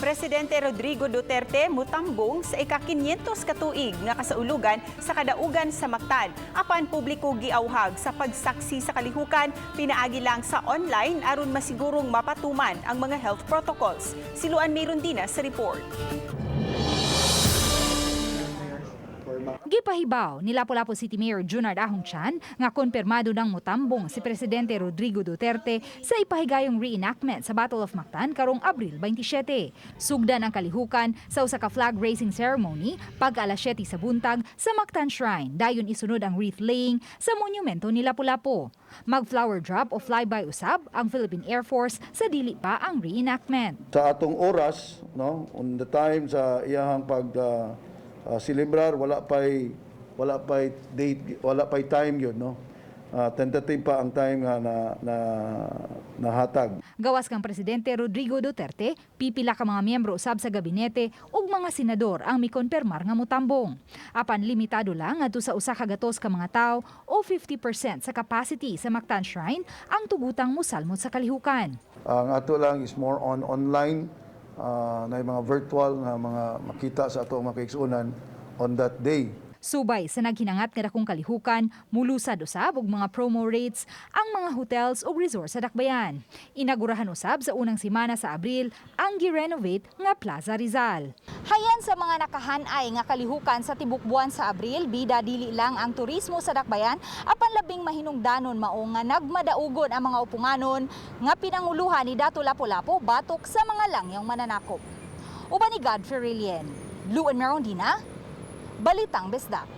Presidente Rodrigo Duterte mutambong sa ika-500 katuig nga kasaulugan sa kadaugan sa Mactan. Apan publiko giawhag sa pagsaksi sa kalihukan, pinaagi lang sa online aron masigurong mapatuman ang mga health protocols. Siluan mayroon din sa report. Gipahibaw ni Lapu-Lapu City Mayor Junard Ahongchan nga konpirmado ng mutambong si Presidente Rodrigo Duterte sa ipahigayong reenactment sa Battle of Mactan karong Abril 27. Sugdan ang kalihukan sa usa ka flag raising ceremony pag alas 7 sa buntag sa Mactan Shrine. Dayon isunod ang wreath laying sa monumento ni Lapu-Lapu. Mag-flower drop o flyby usab ang Philippine Air Force sa dili pa ang reenactment. Sa atong oras, no, on the time sa iyahang celebrar wala pay date, wala pay time yun, no. Tentative pa ang time nga nahatag. Gawas kang Presidente Rodrigo Duterte, pipila ka mga miyembro usab sa gabinete ug mga senador ang mikonpermar nga mutambong. Apan limitado lang adto sa usa ka gatos ka mga tawo o 50% sa capacity sa Mactan Shrine ang tugutang mosalmot sa kalihukan. Ang ato lang is more on online, na mga virtual nga mga makita sa ato mga kaigsunan on that day. Subay sa naghinangat nga dakong kalihukan, mulusad usab og mga promo rates ang mga hotels o resort sa Dakbayan. Inagurahan usab sa unang semana sa Abril ang gi-renovate nga Plaza Rizal. Hayan sa mga nakahanay nga kalihukan sa tibok buwan sa Abril, bida dili lang ang turismo sa Dakbayan, apan labing mahinungdanon mao nga nagmadaugon ang mga upunganon nga pinanguluhan ni Dato Lapu-Lapu batok sa mga langyang mananakop. Uban ni Godfrey Rilien, Luan Marondina, Balitang Besdak.